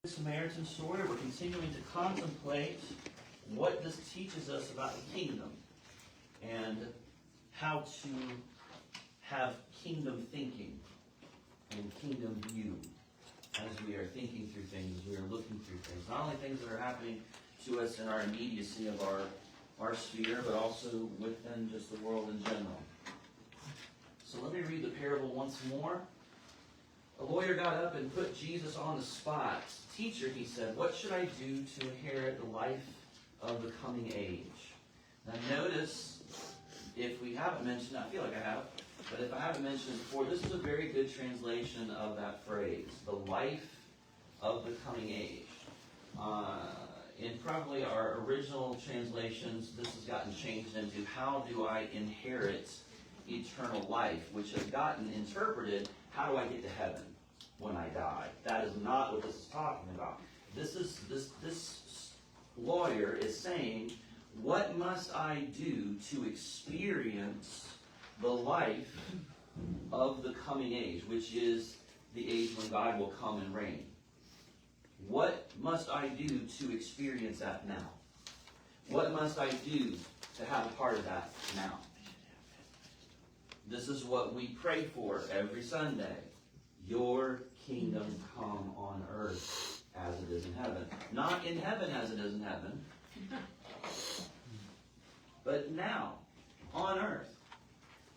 Samaritan story. We're continuing to contemplate what this teaches us about the kingdom and how to have kingdom thinking and kingdom view as we are thinking through things, as we are looking through things. Not only things that are happening to us in our immediacy of our sphere, but also within just the world in general. So let me read the parable once more. A lawyer got up and put Jesus on the spot. "Teacher," he said, "what should I do to inherit the life of the coming age?" Now notice, if we haven't mentioned, I feel like I have, but if I haven't mentioned it before, this is a very good translation of that phrase, the life of the coming age. In probably our original translations, this has gotten changed into how do I inherit eternal life, which has gotten interpreted, how do I get to heaven when I die? That is not what this is talking about. This lawyer is saying, what must I do to experience the life of the coming age, which is the age when God will come and reign? What must I do to experience that now? What must I do to have a part of that now? This is what we pray for every Sunday. Your kingdom come on earth as it is in heaven. Not in heaven as it is in heaven, but now, on earth.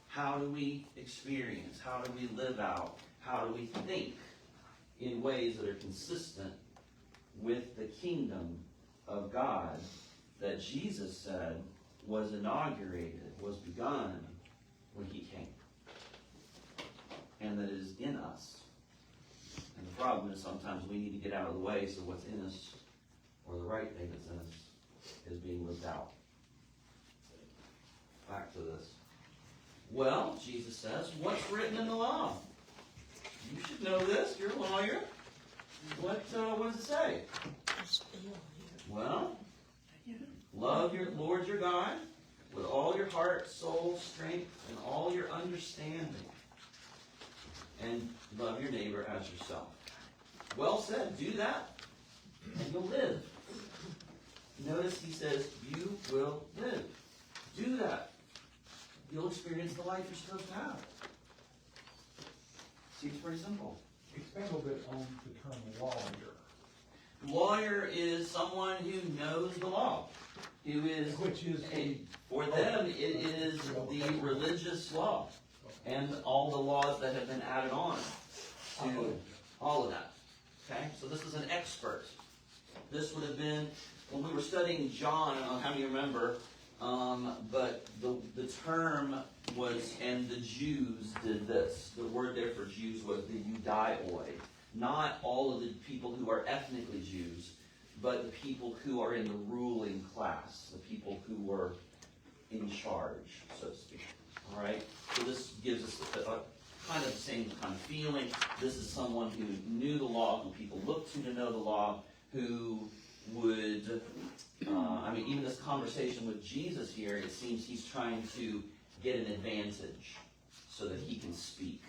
How do we experience? How do we live out? How do we think in ways that are consistent with the kingdom of God that Jesus said was inaugurated, was begun when he came, and that is in us? And the problem is sometimes we need to get out of the way so what's in us, or the right thing that's in us, is being lived out. Back to this. Well, Jesus says, what's written in the law? You should know this. You're a lawyer. What does it say? Well, love your Lord your God with all your heart, soul, strength, and all your understanding. And love your neighbor as yourself. Well said. Do that, and you'll live. Notice he says, you will live. Do that. You'll experience the life you're supposed to have. Seems pretty simple. Expand a little bit on the term lawyer. Lawyer is someone who knows the law. Who is, which is for them, it is the religious law. And all the laws that have been added on to all of that. Okay? So this is an expert. This would have been, when we were studying John, I don't know how many remember, but the term was, and the Jews did this. The word there for Jews was the Judaioi. Not all of the people who are ethnically Jews, but the people who are in the ruling class, the people who were in charge, so to speak. All right? So this gives us a kind of the same kind of feeling. This is someone who knew the law, who people looked to know the law, who would, even this conversation with Jesus here, it seems he's trying to get an advantage so that he can speak.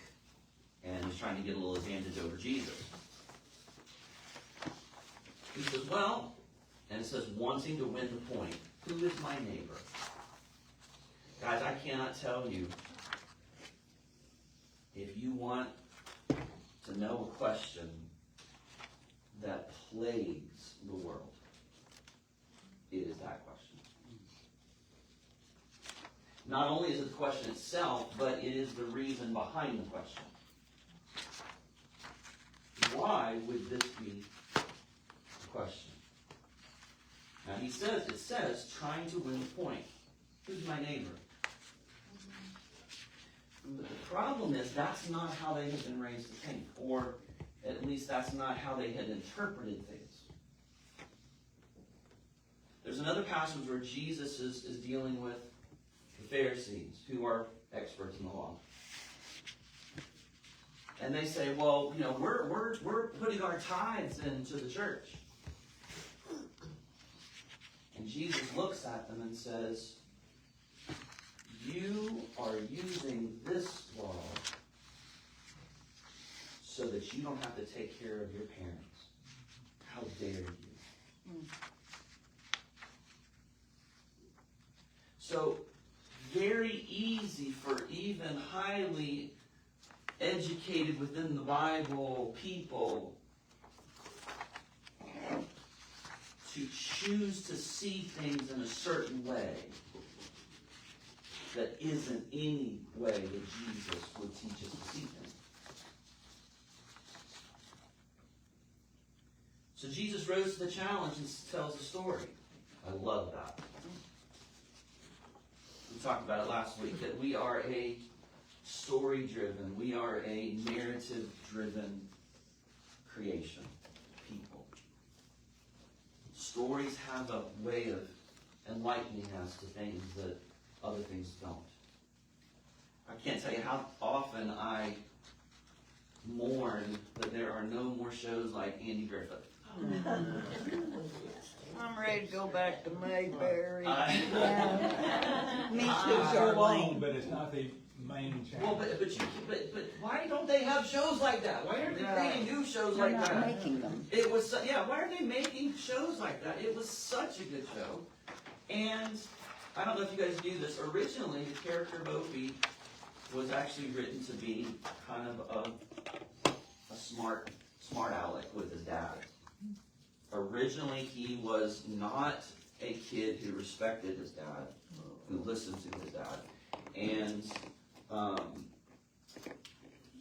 And he's trying to get a little advantage over Jesus. He says, well, and it says, wanting to win the point. Who is my neighbor? Guys, I cannot tell you, if you want to know a question that plagues the world, it is that question. Not only is it the question itself, but it is the reason behind the question. Why would this be the question? Now it says, trying to win the point. Who's my neighbor? But the problem is that's not how they had been raised to think, or at least that's not how they had interpreted things. There's another passage where Jesus is dealing with the Pharisees, who are experts in the law. And they say, well, we're putting our tithes into the church. And Jesus looks at them and says, you are using this law so that you don't have to take care of your parents. dare you? So, very easy for even highly educated within the Bible people to choose to see things in a certain way that isn't any way that Jesus would teach us to see things. So Jesus rose to the challenge and tells a story. I love that. We talked about it last week, that we are a story-driven, we are a narrative-driven creation, people. Stories have a way of enlightening us to things that other things don't. I can't tell you how often I mourn that there are no more shows like Andy Griffith. I'm ready to go back to Mayberry. Me too, Long, Charlene. but it's not the main channel. Well, but why don't they have shows like that? Why aren't they creating new shows They're like not that? making them. It was why are they making shows like that? It was such a good show, and I don't know if you guys knew this. Originally, the character of Opie was actually written to be kind of a smart aleck with his dad. Originally, he was not a kid who respected his dad, who listened to his dad. And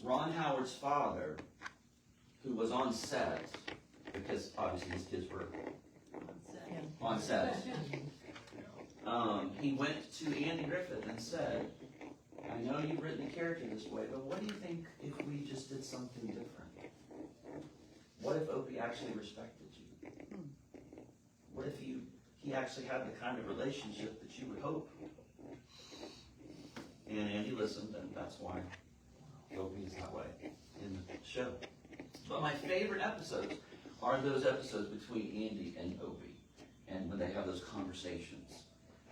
Ron Howard's father, who was on set, because obviously his kids were on set, he went to Andy Griffith and said, I know you've written the character this way, but what do you think if we just did something different? What if Opie actually respected you? What if he actually had the kind of relationship that you would hope? And Andy listened, and that's why Opie is that way in the show. But my favorite episodes are those episodes between Andy and Opie, and when they have those conversations.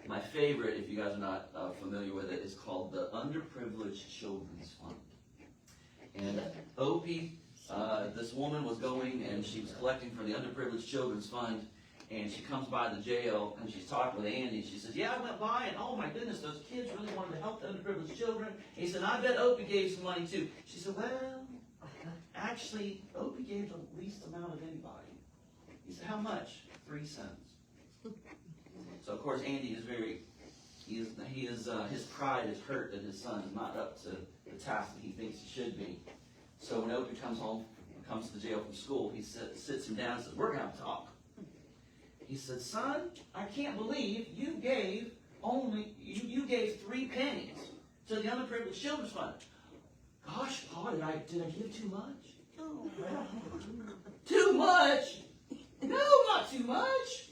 My favorite, if you guys are not familiar with it, is called the Underprivileged Children's Fund. And Opie, this woman was going and she was collecting for the Underprivileged Children's Fund, and she comes by the jail and she's talking with Andy, and she says, yeah, I went by and oh my goodness, those kids really wanted to help the underprivileged children. And he said, I bet Opie gave some money too. She said, well, actually, Opie gave the least amount of anybody. He said, how much? 3 cents. So of course Andy is his pride is hurt that his son is not up to the task that he thinks he should be. So when Opie comes to the jail from school, he sits him down and says, we're going to have to talk. He said, son, I can't believe you gave 3 pennies to the Underprivileged Children's Fund. Gosh, Pa, did I give too much? Too much? No, not too much.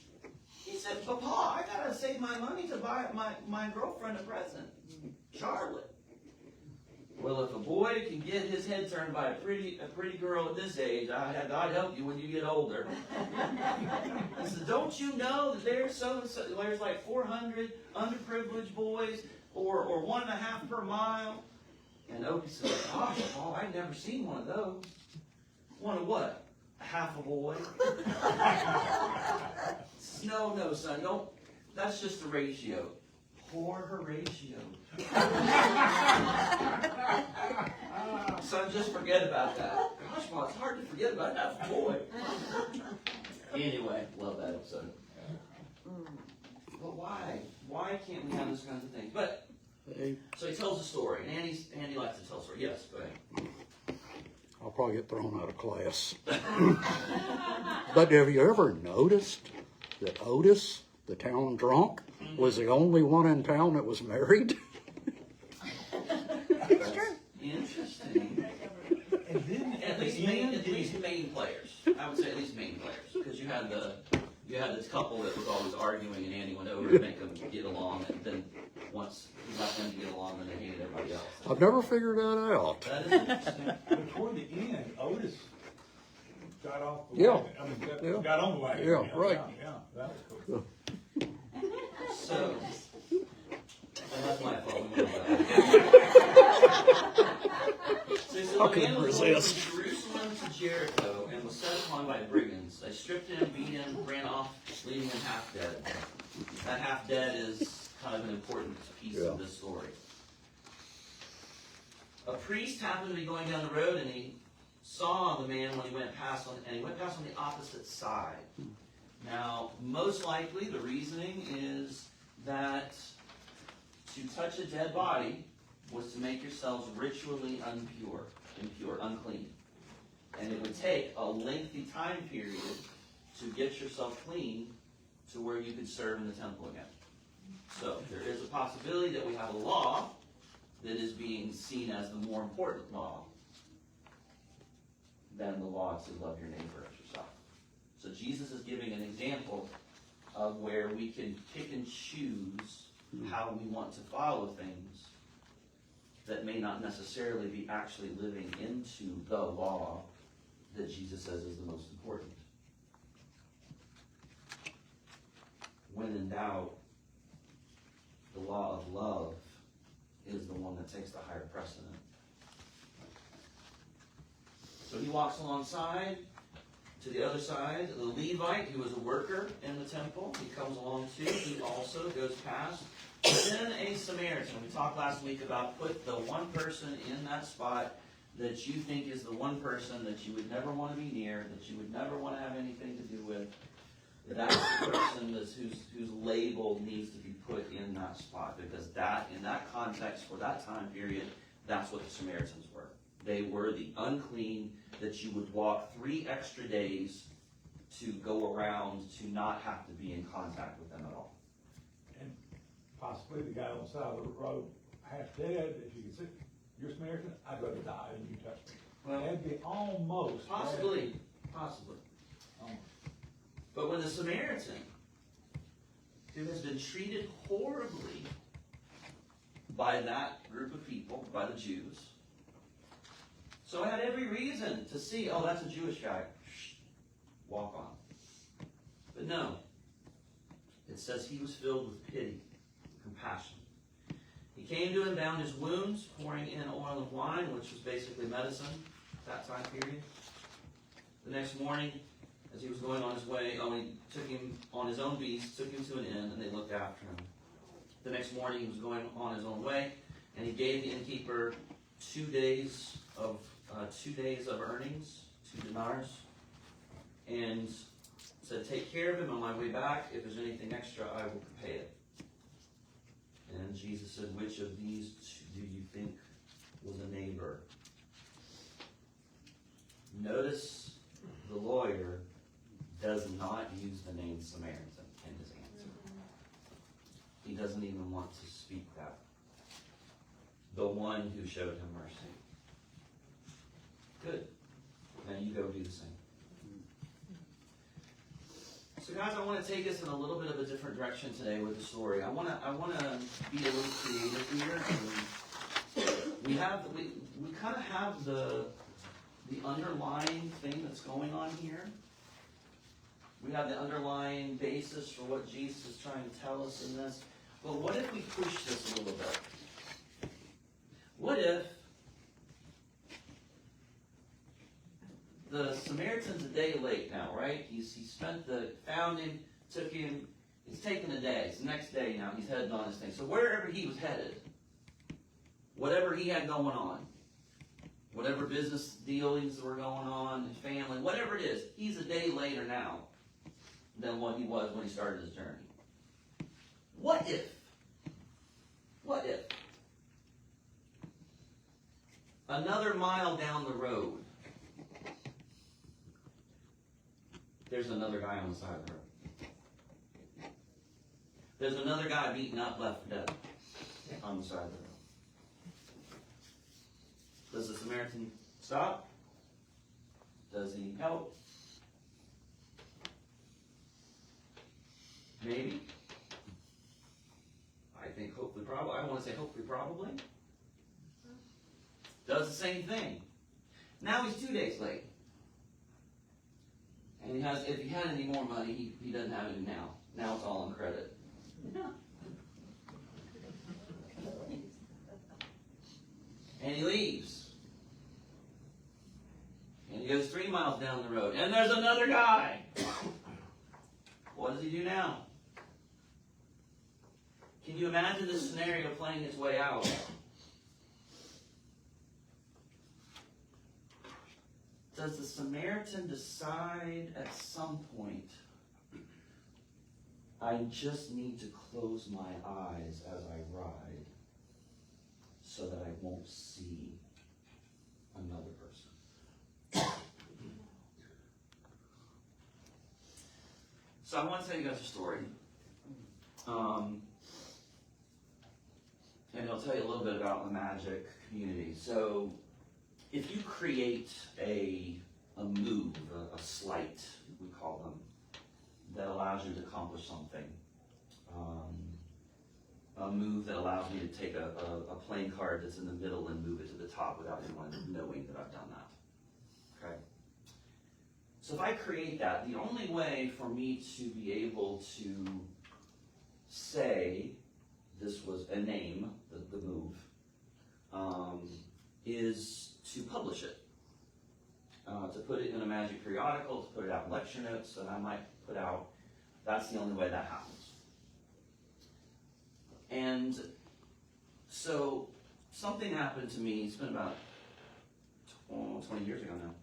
He said, but Pa, I gotta save my money to buy my girlfriend a present, Charlotte. Well, if a boy can get his head turned by a pretty girl at this age, God help you when you get older. He said, don't you know that there's like 400 underprivileged boys, or 1.5 per mile? And Opie said, gosh, Paul, I've never seen one of those. One of what? Half a boy. No, son, don't. That's just the ratio. Poor Horatio. Son, just forget about that. Gosh, Mom, it's hard to forget about half a boy. Anyway, love that episode. But why? Why can't we have those kinds of things? But so he tells a story, and Andy likes to tell stories. Yes, go ahead. I'll probably get thrown out of class. But have you ever noticed that Otis, the town drunk, was the only one in town that was married? It's true. Interesting. And then At least main players. I would say at least main players, because you had this couple that was always arguing, and Andy went over to make them get along, and then once he got them to get along, then they hated everybody else. I've never figured that out. That is interesting. But toward the end, Otis got off the Yeah. wagon. I mean, got on the wagon. Yeah, right. Yeah, that was cool. So, and that's my fault. So I couldn't the man was going resist. from Jerusalem to Jericho, and was set upon by brigands. They stripped him, beat him, ran off, leaving him half dead. That half dead is kind of an important piece of this story. A priest happened to be going down the road, and he saw the man when he went past on the opposite side. Now, most likely, the reasoning is that to touch a dead body was to make yourselves ritually unclean. And it would take a lengthy time period to get yourself clean to where you could serve in the temple again. So there is a possibility that we have a law that is being seen as the more important law than the law to love your neighbor as yourself. So Jesus is giving an example of where we can pick and choose how we want to follow things that may not necessarily be actually living into the law that Jesus says is the most important. When in doubt, the law of love is the one that takes the higher precedent. So he walks alongside to the other side. The Levite, who was a worker in the temple, he comes along too. He also goes past. Then a Samaritan. We talked last week about put the one person in that spot that you think is the one person that you would never want to be near, that you would never want to have anything to do with. That's the person whose label needs to be put in that spot, because that, in that context, for that time period, that's what the Samaritans were. They were the unclean that you would walk 3 extra days to go around to not have to be in contact with them at all. And possibly the guy on the side of the road, half dead, as you can see, you're Samaritan, I'd rather die than you touch me. Well, That'd be almost. possibly. Almost. But when the Samaritan, who has been treated horribly by that group of people, by the Jews, so I had every reason to see, oh, that's a Jewish guy. Walk on. But no. It says he was filled with pity, compassion. He came to him, bound his wounds, pouring in oil and wine, which was basically medicine at that time period. The next morning, as he was going on his way, he took him on his own beast, took him to an inn, and they looked after him. The next morning, he was going on his own way, and he gave the innkeeper 2 days of earnings, 2 dinars, and said, take care of him on my way back. If there's anything extra, I will pay it. And Jesus said, which of these do you think was a neighbor? Notice the lawyer does not use the name Samaritan in his answer. He doesn't even want to speak that. The one who showed him mercy. Good. Now you go do the same. So guys, I want to take us in a little bit of a different direction today with the story. I want to be a little creative here. We kind of have the underlying thing that's going on here. We have the underlying basis for what Jesus is trying to tell us in this. But what if we push this a little bit? What if the Samaritan's a day late now, right? He found him, took him, it's taken a day. It's the next day now, he's heading on his thing. So wherever he was headed, whatever he had going on, whatever business dealings were going on, his family, whatever it is, he's a day later now than what he was when he started his journey. What if another mile down the road, there's another guy on the side of the road. There's another guy beaten up, left for dead on the side of the road. Does the Samaritan stop? Does he help? Maybe. I think hopefully, probably. I want to say hopefully, probably. Does the same thing. Now he's 2 days late. And if he had any more money, he doesn't have it now. Now it's all on credit. And he leaves. And he goes 3 miles down the road, and there's another guy. What does he do now? Can you imagine this scenario playing its way out? Does the Samaritan decide at some point, I just need to close my eyes as I ride so that I won't see another person? So I want to tell you guys a story. And I'll tell you a little bit about the magic community. So if you create a move, a sleight, we call them, that allows you to accomplish something, a move that allows me to take a playing card that's in the middle and move it to the top without anyone knowing that I've done that. Okay? So if I create that, the only way for me to be able to say this was a name, the move, is to publish it. To put it in a magic periodical, to put it out in lecture notes that I might put out. That's the only way that happens. And so something happened to me, it's been about 20 years ago now.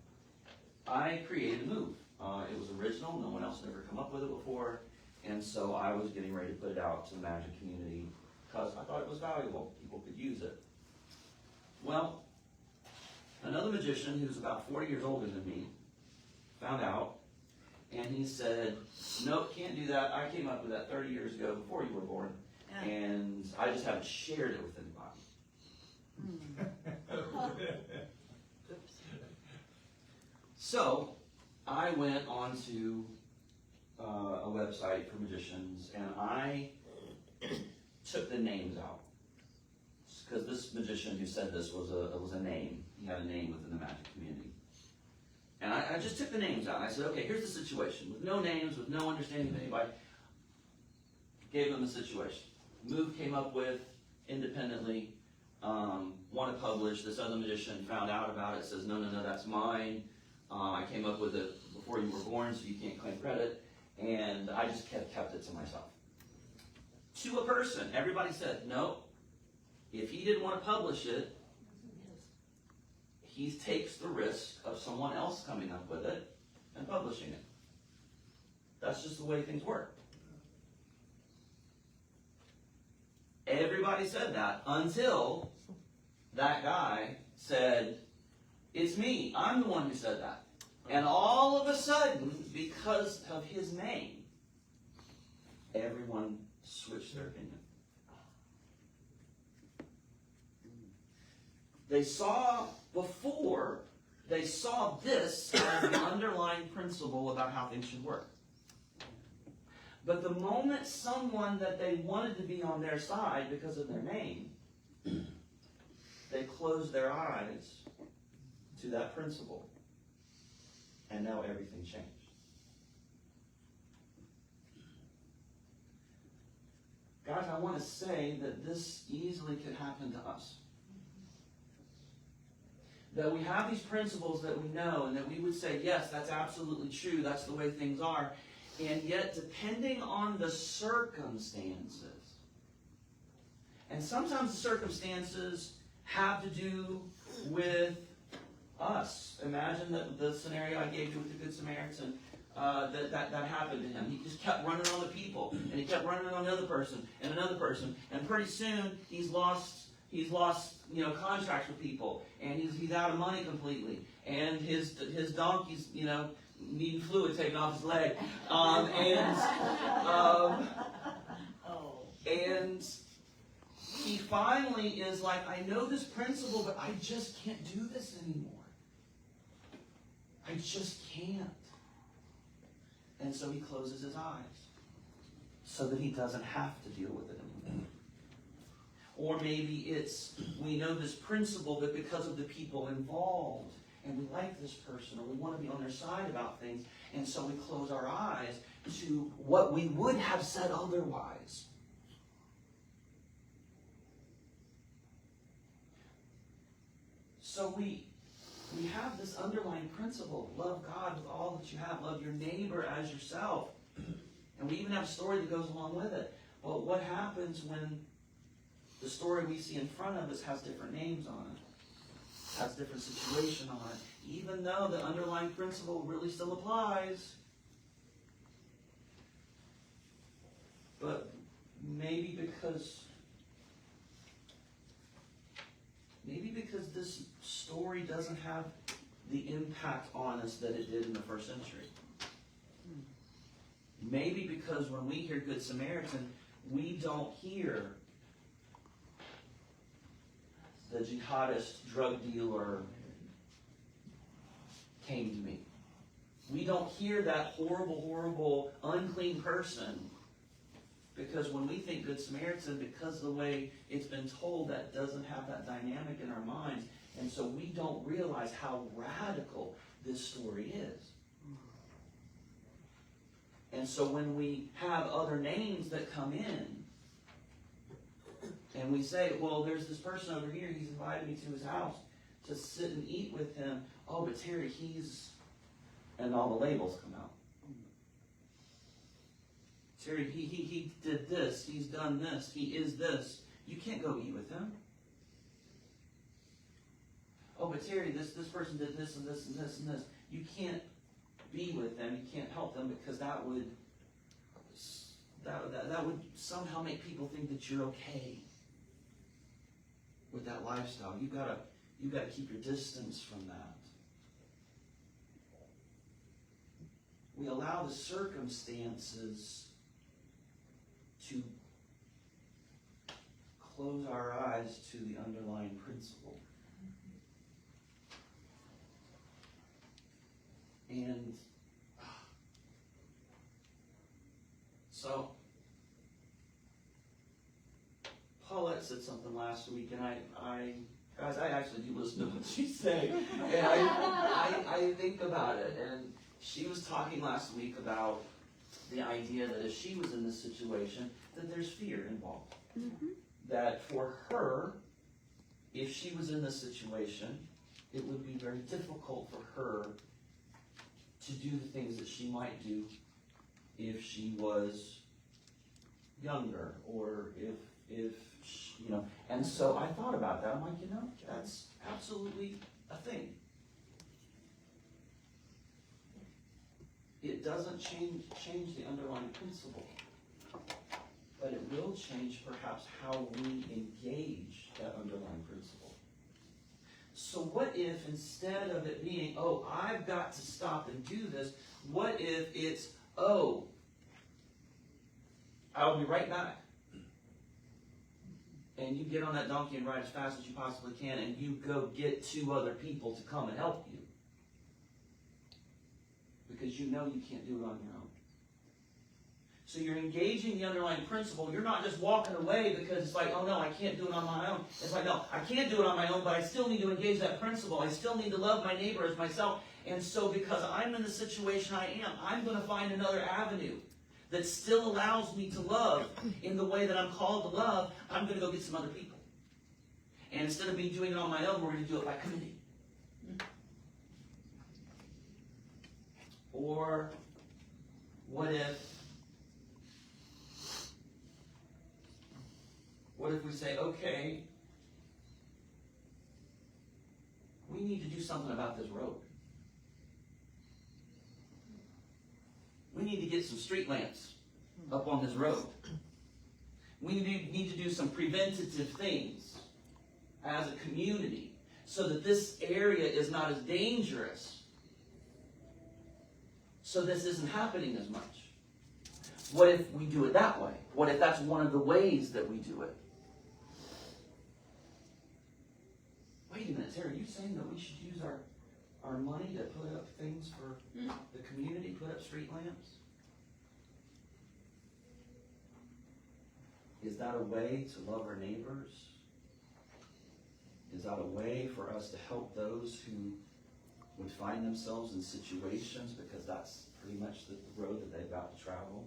I created a move. It was original, no one else had ever come up with it before, and so I was getting ready to put it out to the magic community because I thought it was valuable. People could use it. Well, another magician who's about 40 years older than me found out, and he said, nope, can't do that. I came up with that 30 years ago before you were born, and I just haven't shared it with anybody. So I went onto a website for magicians, and I took the names out. Because this magician who said this was a name. He had a name within the magic community. And I just took the names out. And I said, okay, here's the situation. With no names, with no understanding of anybody, gave them the situation. Move came up with independently, want to publish. This other magician found out about it, says, no, that's mine. I came up with it before you were born, so you can't claim credit. And I just kept it to myself. To a person, everybody said, no. If he didn't want to publish it, he takes the risk of someone else coming up with it and publishing it. That's just the way things work. Everybody said that until that guy said, it's me. I'm the one who said that. And all of a sudden, because of his name, everyone switched their opinion. They saw this as the underlying principle about how things should work. But the moment someone that they wanted to be on their side because of their name, they closed their eyes to that principle. And now everything changed. Guys, I want to say that this easily could happen to us. That we have these principles that we know and that we would say, yes, that's absolutely true, that's the way things are. And yet, depending on the circumstances, and sometimes the circumstances have to do with us. Imagine the scenario I gave you with the Good Samaritan, that happened to him. He just kept running on the people, and he kept running on another person, and pretty soon he's lost contracts with people, and he's out of money completely, and his donkey's needing fluid taken off his leg, and he finally is like, I know this principle, but I just can't do this anymore. I just can't. And so he closes his eyes so that he doesn't have to deal with it anymore. Or maybe it's, we know this principle, but because of the people involved, and we like this person, or we want to be on their side about things, and so we close our eyes to what we would have said otherwise. So we we have this underlying principle, love God with all that you have, love your neighbor as yourself. And we even have a story that goes along with it. But what happens when the story we see in front of us has different names on it, has different situation on it, even though the underlying principle really still applies? But maybe because this story doesn't have the impact on us that it did in the first century. Maybe because when we hear Good Samaritan, we don't hear the jihadist drug dealer came to me. We don't hear that horrible, horrible, unclean person. Because when we think Good Samaritan, because of the way it's been told, that doesn't have that dynamic in our minds. And so we don't realize how radical this story is. And so when we have other names that come in, and we say, well, there's this person over here, he's invited me to his house to sit and eat with him. Oh, but Terry, he's... And all the labels come out. Terry, he did this, he's done this, he is this. You can't go eat with him. Oh, but Terry, this person did this and this and this and this. You can't be with them, you can't help them, because that would somehow make people think that you're okay with that lifestyle. You've got to keep your distance from that. We allow the circumstances to close our eyes to the underlying principle. And so Paulette said something last week, and guys, I actually do listen to what she said, and I think about it. And she was talking last week about the idea that if she was in this situation, that there's fear involved. Mm-hmm. That for her, if she was in this situation, it would be very difficult for her to do the things that she might do if she was younger, or if she, And so I thought about that. I'm like, that's absolutely a thing. It doesn't change the underlying principle, but it will change perhaps how we engage that underlying principle. So what if instead of it being, oh, I've got to stop and do this, what if it's, oh, I'll be right back. And you get on that donkey and ride as fast as you possibly can, and you go get 2 other people to come and help you. Because you know you can't do it on your own. So you're engaging the underlying principle. You're not just walking away because it's like, oh no, I can't do it on my own. It's like, no, I can't do it on my own, but I still need to engage that principle. I still need to love my neighbor as myself. And so because I'm in the situation I am, I'm going to find another avenue that still allows me to love in the way that I'm called to love. I'm going to go get some other people. And instead of me doing it on my own, we're going to do it by committee. Or what if we say, okay, we need to do something about this road. We need to get some street lamps up on this road. We need to do some preventative things as a community so that this area is not as dangerous. So this isn't happening as much. What if we do it that way? What if that's one of the ways that we do it? Wait a minute, Terry, are you saying that we should use our money to put up things for the community, put up street lamps? Is that a way to love our neighbors? Is that a way for us to help those who would find themselves in situations because that's pretty much the road that they've got to travel?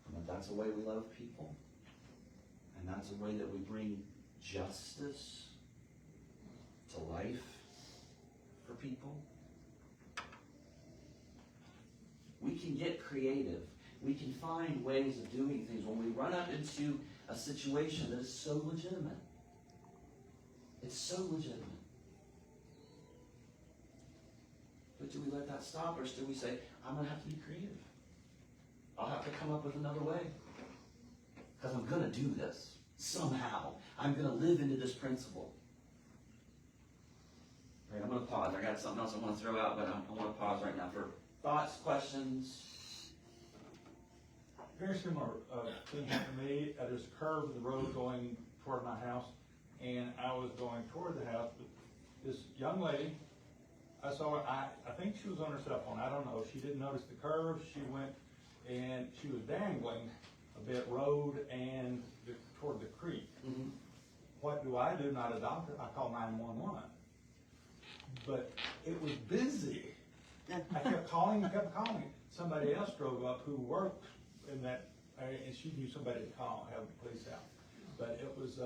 And if that's a way we love people, and that's a way that we bring justice to life for people. We can get creative. We can find ways of doing things when we run up into a situation that is so legitimate. It's so legitimate. But do we let that stop us? Do we say, I'm going to have to be creative? I'll have to come up with another way. Because I'm going to do this somehow. I'm going to live into this principle. All right, I'm going to pause. I got something else I want to throw out, but I want to pause right now for thoughts, questions. Very similar thing happened to me. There's a curve in the road going toward my house, and I was going toward the house. But this young lady, I saw her. I think she was on her cell phone. I don't know. She didn't notice the curve. She went, and she was dangling a bit road and toward the creek. Mm-hmm. What do? Not a doctor. I call 911. But it was busy. I kept calling and kept calling. Somebody else drove up who worked in that area, and she knew somebody to call, have the police out. But it was,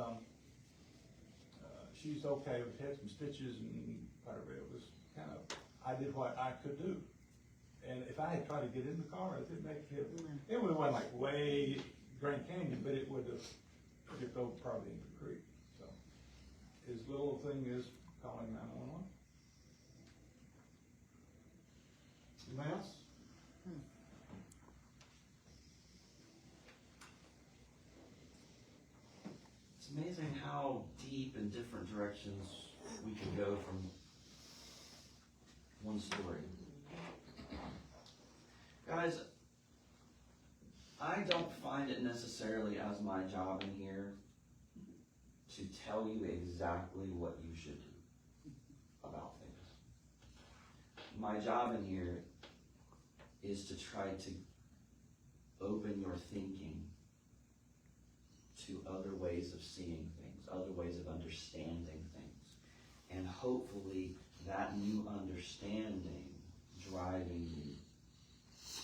she's okay. We had some stitches and whatever. It was kind of, I did what I could do. And if I had tried to get in the car, it didn't make it. It would have went like way Grand Canyon, but it would have tipped over probably into the creek. So his little thing is calling 911. Anybody else? It's amazing how deep in different directions we can go from one story. Guys, I don't find it necessarily as my job in here to tell you exactly what you should do about things. My job in here is to try to open your thinking to other ways of seeing things, other ways of understanding things, and hopefully that new understanding driving you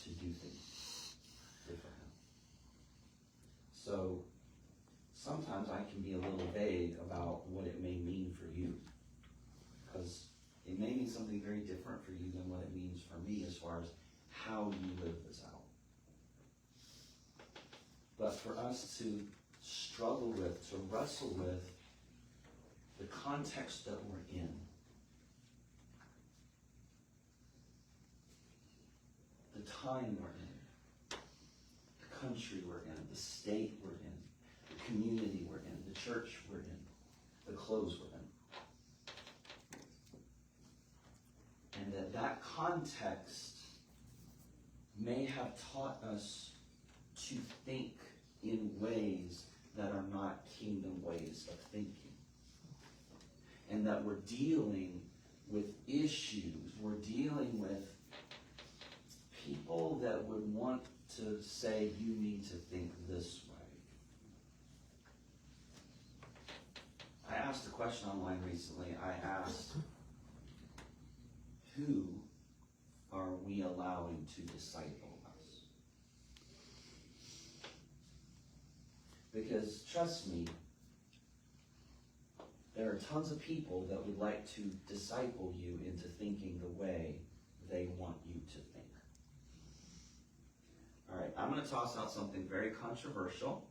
to do things differently. So sometimes I can be a little vague about what it may mean for you, because it may mean something very different for you than what it means for me as far as how you live this out. But for us to struggle with, to wrestle with the context that we're in, the time we're in, the country we're in, the state we're in, the community we're in, the church we're in, the clothes we're in. And that context may have taught us to think in ways that are not kingdom ways of thinking. And that we're dealing with issues, we're dealing with people that would want to say, you need to think this way. I asked a question online recently. I asked, who are we allowing to disciple us? Because trust me, there are tons of people that would like to disciple you into thinking the way they want you to think. All right, I'm going to toss out something very controversial.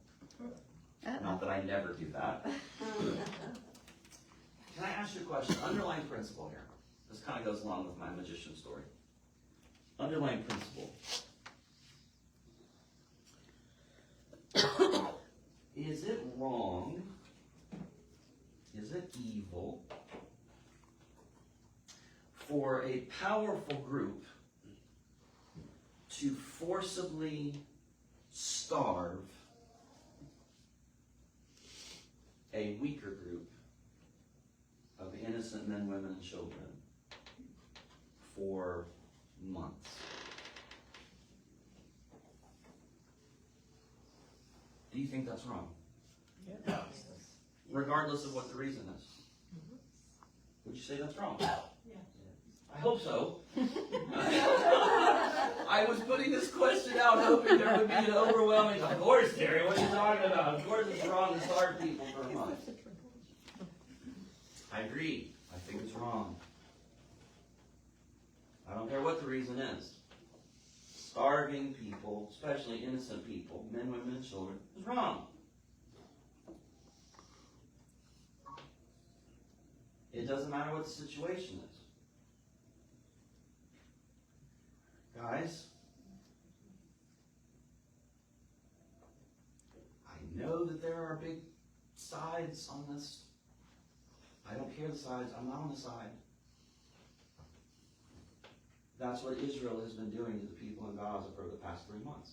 Not that I never do that. Can I ask you a question? Underlying principle here. This kind of goes along with my magician story. Underlying principle. Is it wrong? Is it evil for a powerful group to forcibly starve a weaker group of innocent men, women, and children for months? Do you think that's wrong? Yeah. Regardless of what the reason is. Would you say that's wrong? Yeah. I hope so. I was putting this question out hoping there would be an overwhelming, of course, Terry, what are you talking about? Of course it's wrong to starve people for a month. I agree. I think it's wrong. I don't care what the reason is. Starving people, especially innocent people, men, women, and children, is wrong. It doesn't matter what the situation is. Guys, I know that there are big sides on this. I don't care the sides. I'm not on the side. That's what Israel has been doing to the people in Gaza for the past 3 months.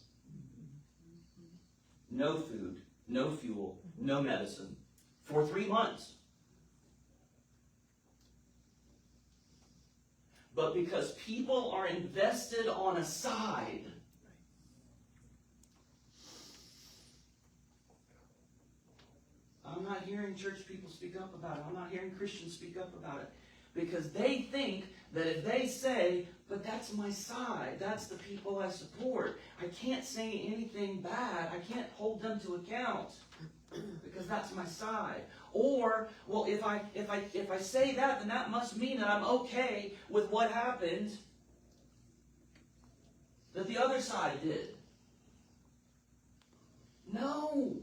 No food, no fuel, no medicine for 3 months. But because people are invested on a side, I'm not hearing church people speak up about it. I'm not hearing Christians speak up about it. Because they think that if they say, but that's my side, that's the people I support, I can't say anything bad, I can't hold them to account because that's my side. Or, well, if I say that, then that must mean that I'm okay with what happened that the other side did. No.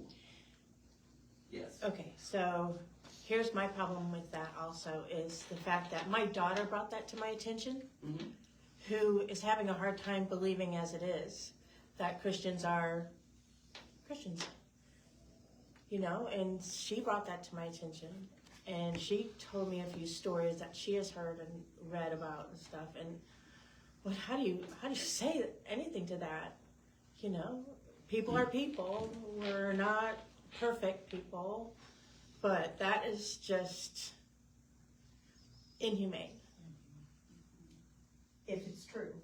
Yes. Okay, so here's my problem with that also, is the fact that my daughter brought that to my attention, Mm-hmm. who is having a hard time believing as it is that Christians are Christians. You know, and she brought that to my attention, and she told me a few stories that she has heard and read about and stuff, and well, how do you say anything to that? You know, people are people. We're not perfect people, but that is just inhumane. If it's true.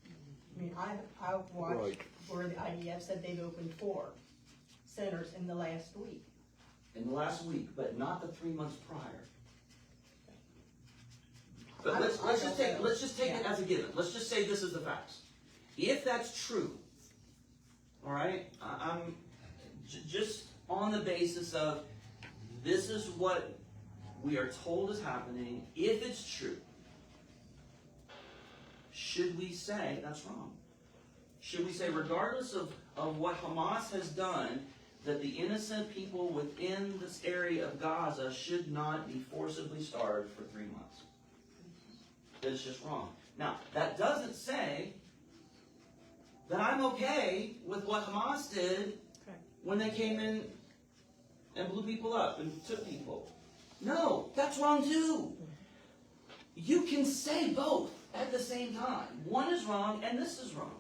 I mean, I've watched Right. where the IDF said they've opened 4 centers in the last week. In the last week, but not the 3 months prior. But let's just take it as a given. Let's just say this is the facts. If that's true, all right, I'm just on the basis of this is what we are told is happening. If it's true, should we say that's wrong? Should we say, regardless of what Hamas has done, that the innocent people within this area of Gaza should not be forcibly starved for 3 months? That's just wrong. Now, that doesn't say that I'm okay with what Hamas did Correct. when they came in and blew people up and took people. No, that's wrong too. You can say both at the same time. One is wrong and this is wrong.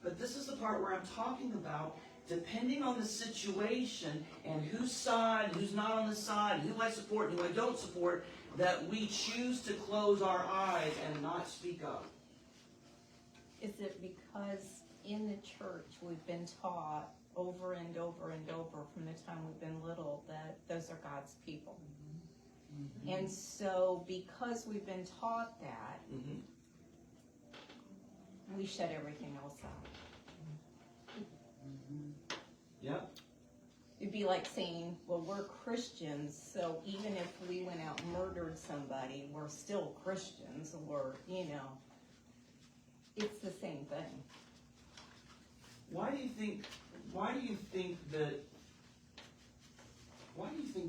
But this is the part where I'm talking about, depending on the situation and whose side, who's not on the side, who I support and who I don't support, that we choose to close our eyes and not speak up. Is it because in the church we've been taught over and over and over from the time we've been little that those are God's people? Mm-hmm. And so because we've been taught that, Mm-hmm. we shut everything else out. Yep. It'd be like saying, well, we're Christians, so even if we went out and murdered somebody, we're still Christians, or, you know, it's the same thing. Why do you think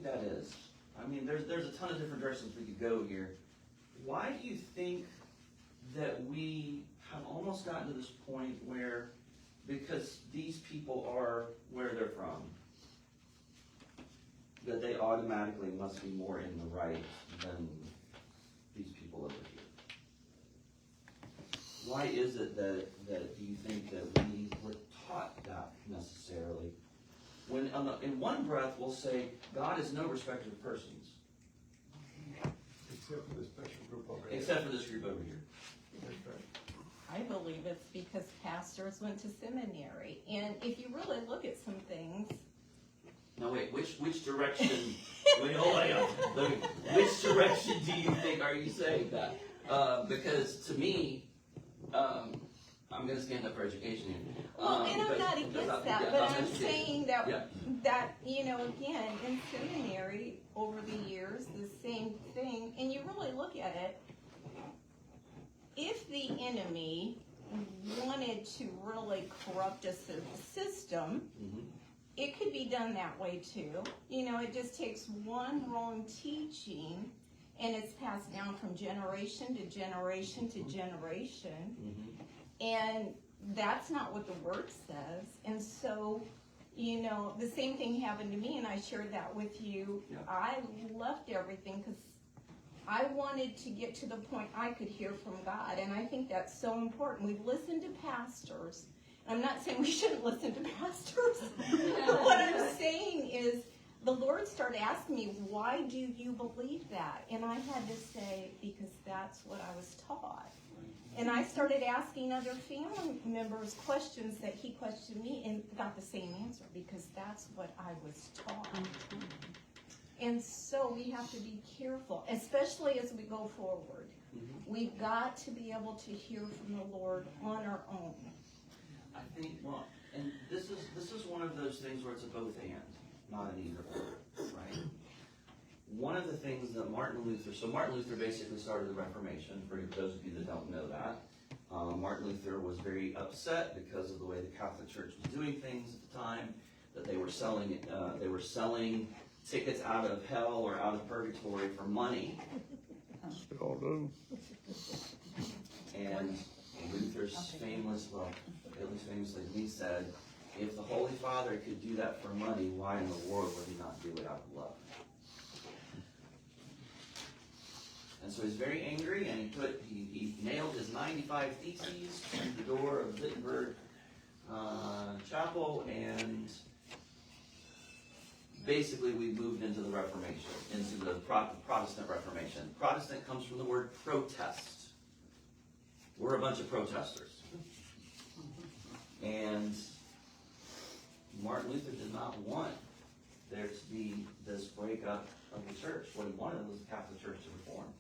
that is? I mean, there's a ton of different directions we could go here. Why do you think that we have almost gotten to this point where, because these people are where they're from, that they automatically must be more in the right than these people over here? Why is it that do you think that we were taught that necessarily? When in one breath we'll say, God is no respecter of persons. Except for the special group over here. Except for this group over here. That's right. I believe it's because pastors went to seminary. And if you really look at some things... Now wait, which direction, wait, hold on, which direction do you think are you saying that? Because to me, I'm gonna stand up for education here. Well, and I'm but- not against that, yeah, but I'm I'm educated. saying that, Yeah. again, in seminary, over the years, the same thing, and you really look at it, if the enemy wanted to really corrupt a system, Mhm. it could be done that way too. It just takes one wrong teaching, and it's passed down from generation to generation to generation. Mhm. And that's not what the word says. And so, the same thing happened to me, and I shared that with you. Yeah. I left everything because I wanted to get to the point I could hear from God. And I think that's so important. We've listened to pastors. I'm not saying we shouldn't listen to pastors. But what I'm saying is, the Lord started asking me, why do you believe that? And I had to say, because that's what I was taught. And I started asking other family members questions that he questioned me and got the same answer, because that's what I was taught. And so we have to be careful, especially as we go forward. Mhm. We've got to be able to hear from the Lord on our own. I think, well, and this is one of those things where it's a both and, not an either or, right? One of the things that Martin Luther basically started the Reformation, for those of you that don't know that. Martin Luther was very upset because of the way the Catholic Church was doing things at the time, that they were selling tickets out of hell or out of purgatory for money. Still do. And Luther's at least famously, he said, if the Holy Father could do that for money, why in the world would he not do it out of love? And so he's very angry, and he nailed his 95 Theses to the door of Wittenberg Chapel, and basically we moved into the Reformation, into the Protestant Reformation. Protestant comes from the word protest. We're a bunch of protesters. And Martin Luther did not want there to be this breakup of the church. What he wanted was the Catholic Church to reform,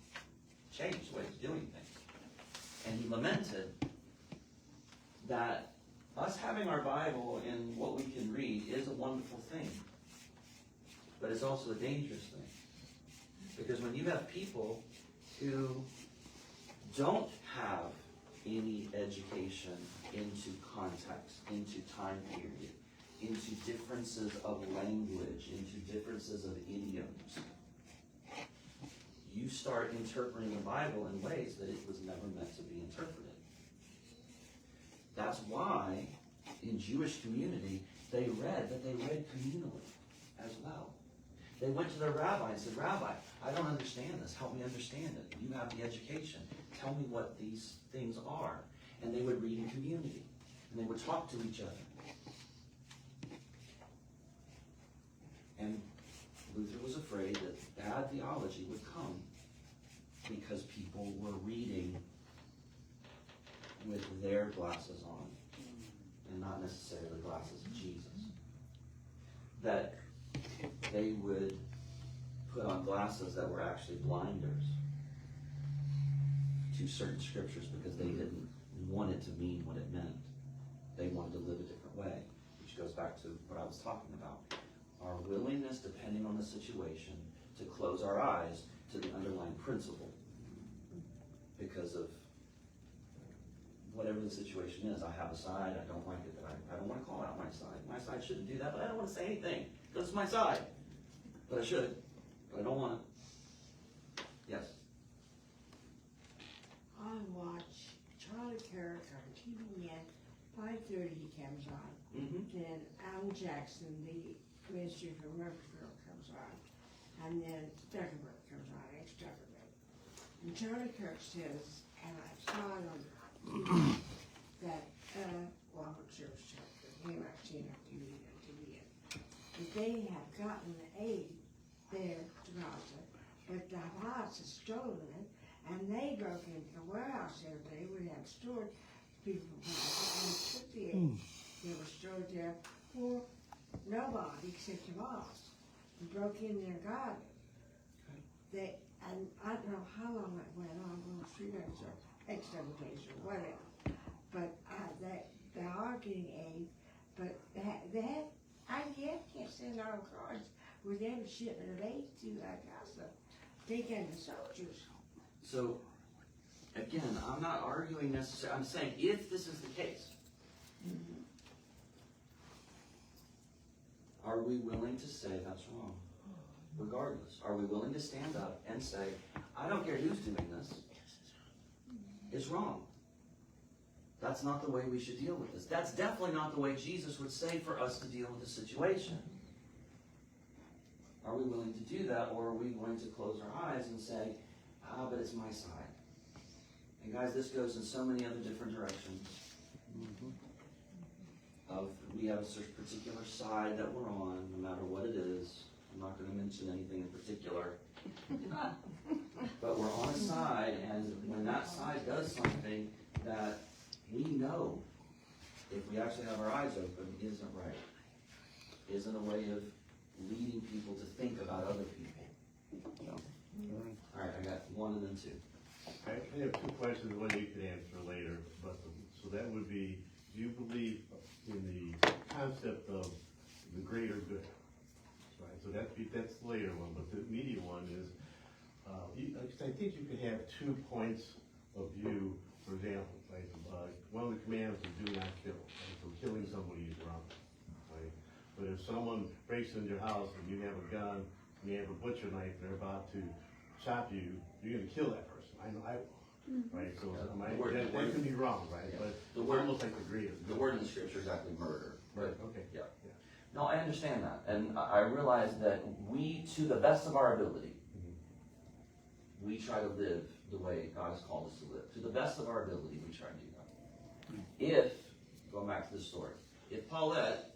change the way it's doing things. And he lamented that us having our Bible and what we can read is a wonderful thing, but it's also a dangerous thing. Because when you have people who don't have any education into context, into time period, into differences of language, into differences of idioms, you start interpreting the Bible in ways that it was never meant to be interpreted. That's why in Jewish community they read communally as well. They went to their rabbi and said, Rabbi, I don't understand this. Help me understand it. You have the education. Tell me what these things are. And they would read in community. And they would talk to each other. And Luther was afraid that bad theology would come because people were reading with their glasses on and not necessarily the glasses of Jesus. That they would put on glasses that were actually blinders to certain scriptures because they didn't want it to mean what it meant. They wanted to live a different way, which goes back to what I was talking about. Our willingness, depending on the situation, to close our eyes to the underlying principle because of whatever the situation is. I have a side, I don't like it, but I don't want to call out my side. My side shouldn't do that, but I don't want to say anything because it's my side. But I should, but I don't want to. Yes? I watch Charlie Kirk on TV at 5:30 he comes on. Mm-hmm. Then Alan Jackson, the minister from Murfreesboro, comes on. And then Stuckerberg comes on, ex-Stuckerberg. And Charlie Kirk says, and I saw it on TV, that, well, I'm not sure it was Charlie Kirk, maybe I've seen it on TV, that they have gotten the aid there to Gaza, but the Hamas has stolen it, and they broke into the warehouse the other day where they had stored people from Gaza, and took the aid that was stored there for nobody except Hamas, and broke in there and got it. And I don't know how long that went on, going 3 days or X double days or whatever, but getting aid, but that IDF can't send out cards where they have a shipment of aid to Gaza. They get the soldiers. So, again, I'm not arguing necessarily, I'm saying if this is the case, are we willing to say that's wrong? Regardless, are we willing to stand up and say, I don't care who's doing this, it's wrong. That's not the way we should deal with this. That's definitely not the way Jesus would say for us to deal with the situation. Are we willing to do that, or are we going to close our eyes and say, but it's my side? And guys, this goes in so many other different directions. We have a particular side that we're on, no matter what it is. I'm not going to mention anything in particular. But we're on a side, and when that side does something that we know, if we actually have our eyes open, isn't right, isn't a way of leading people to think about other people. All right, I got one and then two. I have two questions, one you can answer later, but, so that would be, do you believe in the concept of the greater good? Right, so that's the later one, but the immediate one is, I think you can have 2 points of view. For example, like, one of the commands is do not kill, right? So killing somebody is wrong, right? But if someone breaks into your house and you have a gun, and you have a butcher knife, and they're about to chop you, you're gonna kill that person. I know I will, right? So that can be wrong, right? Yeah. But The it's word- almost like the greater The good. word in the scripture is actually murder. Right, okay. Yeah. Yeah. No, I understand that, and I realize that we, to the best of our ability, we try to live the way God has called us to live. To the best of our ability, we try to do that. If, going back to the story, if Paulette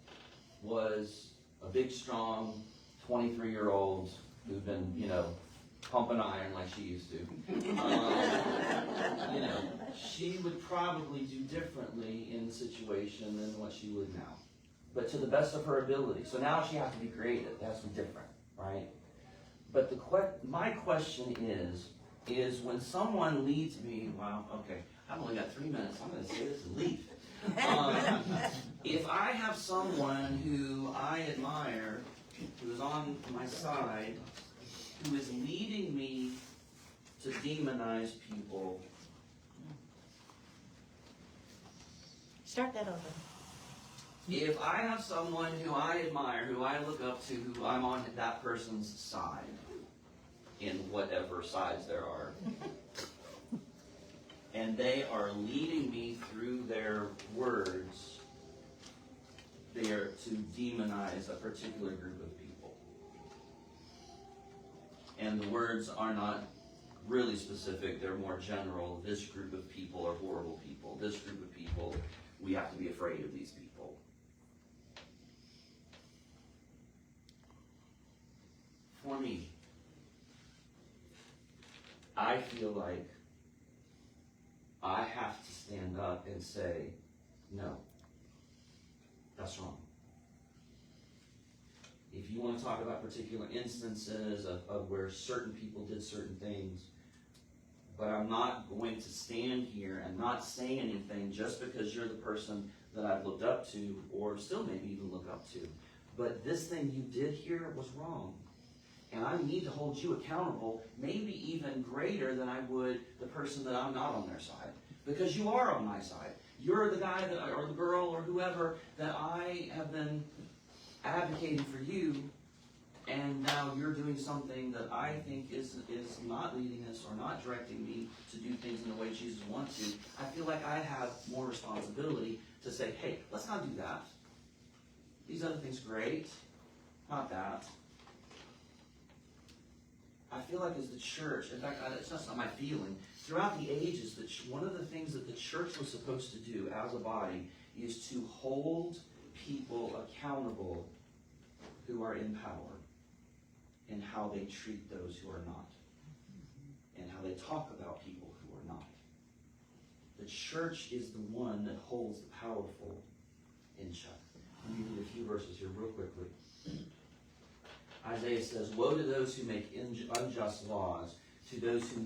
was a big, strong, 23-year-old who'd been, pumping iron like she used to, she would probably do differently in the situation than what she would now. But to the best of her ability. So now she has to be creative. It has to be different, right? But my question is when someone leads me, wow, okay, I've only got 3 minutes. I'm going to say this and leave. If I have someone who I admire, who is on my side, who is leading me to demonize people, Start that over. if I have someone who I admire, who I look up to, who I'm on that person's side, in whatever sides there are, and they are leading me through their words, they are to demonize a particular group of people. And the words are not really specific, they're more general. This group of people are horrible people. This group of people, we have to be afraid of these people. For me, I feel like I have to stand up and say, no, that's wrong. If you want to talk about particular instances of where certain people did certain things, but I'm not going to stand here and not say anything just because you're the person that I've looked up to, or still maybe even look up to. But this thing you did here was wrong. And I need to hold you accountable, maybe even greater than I would the person that I'm not on their side. Because you are on my side. You're the guy or the girl or whoever that I have been advocating for you, and now you're doing something that I think is not leading us or not directing me to do things in the way Jesus wants to. I feel like I have more responsibility to say, hey, let's not do that. These other things are great, not that. I feel like as the church, in fact, it's not my feeling, throughout the ages, one of the things that the church was supposed to do as a body is to hold people accountable who are in power and how they treat those who are not, and how they talk about people who are not. The church is the one that holds the powerful in check. Let me read a few verses here real quickly. Isaiah says, woe to those who make unjust laws, to those who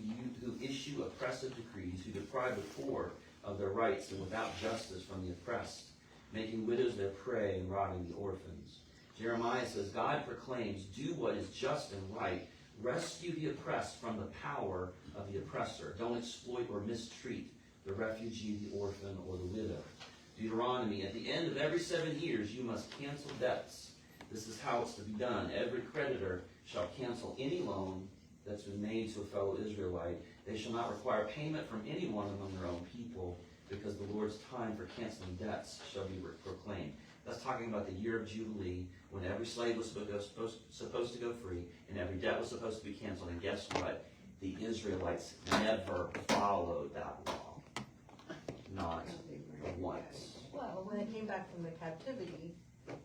issue oppressive decrees, who deprive the poor of their rights and without justice from the oppressed. making widows their prey and robbing the orphans. Jeremiah says, God proclaims, do what is just and right. Rescue the oppressed from the power of the oppressor. Don't exploit or mistreat the refugee, the orphan, or the widow. Deuteronomy, at the end of every 7 years, you must cancel debts. This is how it's to be done. Every creditor shall cancel any loan that's been made to a fellow Israelite. They shall not require payment from anyone among their own people, because the Lord's time for canceling debts shall be proclaimed. That's talking about the year of Jubilee, when every slave was supposed to go free, and every debt was supposed to be canceled. And guess what? The Israelites never followed that law. Not once. Well, when they came back from the captivity,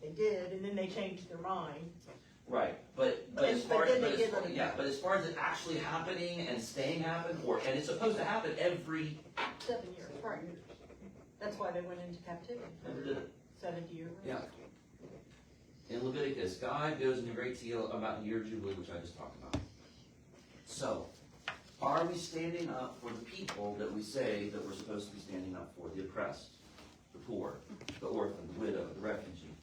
they did, and then they changed their mind. Right, but as far as it actually happening and staying happen, and it's supposed to happen every 7 years, right. That's why they went into captivity. Never did it. 70 years. Yeah. In Leviticus, God goes into great deal about the year of Jubilee, which I just talked about. So, are we standing up for the people that we say that we're supposed to be standing up for? The oppressed, the poor, the orphan, the widow, the refugee.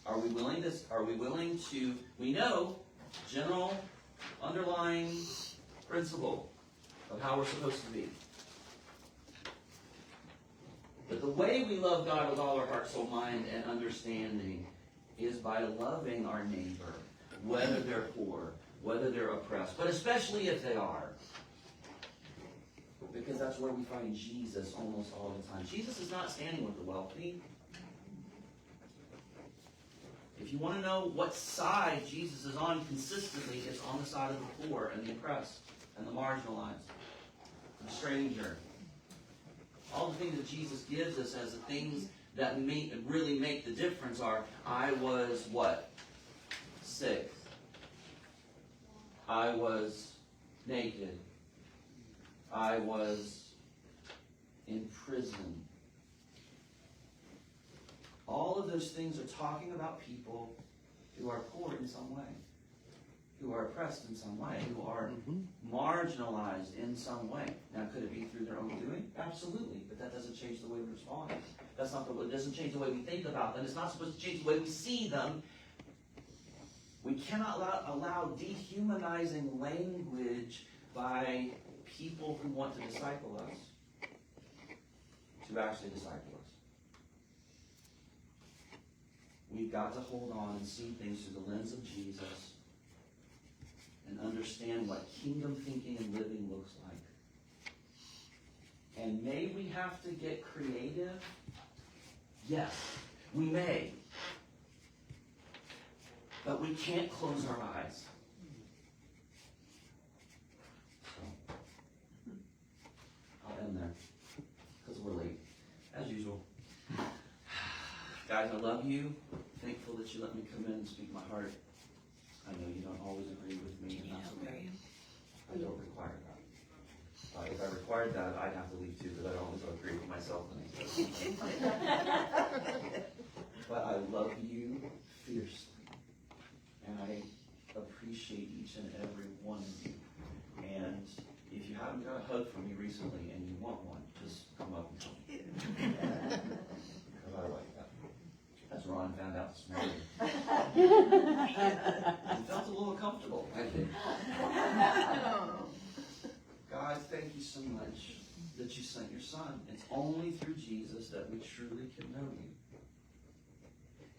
Are we willing to, we know, general, underlying principle of how we're supposed to be. But the way we love God with all our heart, soul, mind, and understanding is by loving our neighbor, whether they're poor, whether they're oppressed, but especially if they are. Because that's where we find Jesus almost all the time. Jesus is not standing with the wealthy. If you want to know what side Jesus is on consistently, it's on the side of the poor and the oppressed and the marginalized, the stranger. All the things that Jesus gives us as the things that really make the difference are, I was what? Sick. I was naked. I was in prison. All of those things are talking about people who are poor in some way, who are oppressed in some way, who are marginalized in some way. Now, could it be through their own doing? Absolutely, but that doesn't change the way we respond. It doesn't change the way we think about them. It's not supposed to change the way we see them. We cannot allow dehumanizing language by people who want to disciple us to actually disciple us. We've got to hold on and see things through the lens of Jesus and understand what kingdom thinking and living looks like. And may we have to get creative? Yes, we may. But we can't close our eyes. So, I'll end there, because we're late, as usual. Guys, I love you. Thankful that you let me come in and speak my heart. I know you don't always agree with me, and that's okay. I don't require that. If I required that, I'd have to leave too, because I don't always agree with myself. But I love you fiercely, and I appreciate each and every one of you. And if you haven't got a hug from me recently and you want one, just come up and tell me. Because I like that. As Ron found out this morning. It felt a little uncomfortable, I think. God, thank you so much that you sent your son. It's only through Jesus that we truly can know you.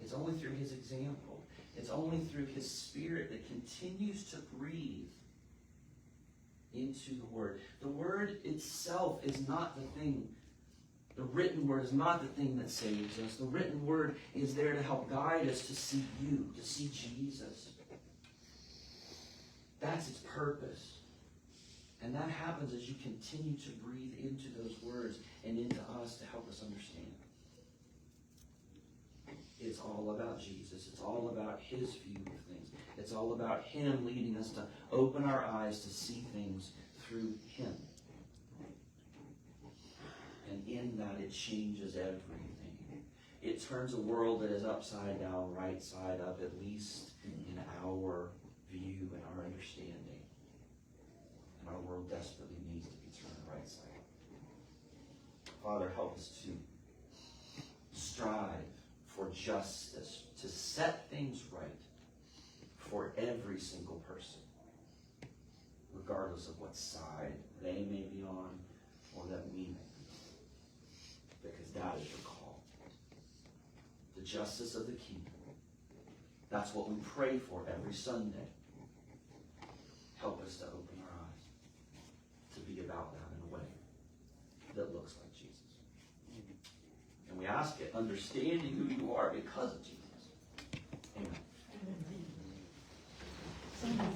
It's only through his example. It's only through his spirit that continues to breathe into the word. The word itself is not the thing. The written word is not the thing that saves us. The written word is there to help guide us to see you, to see Jesus. That's its purpose. And that happens as you continue to breathe into those words and into us to help us understand. It's all about Jesus. It's all about his view of things. It's all about him leading us to open our eyes to see things through him. And in that, it changes everything. It turns a world that is upside down, right side up, at least in our view and our understanding. And our world desperately needs to be turned right side up. Father, help us to strive justice, to set things right for every single person, regardless of what side they may be on or that we may be on. Because that is your call. The justice of the kingdom. That's what we pray for every Sunday. Help us to open our eyes to be about that in a way that looks like Jesus. And we ask it understanding who you are because of Jesus. Amen.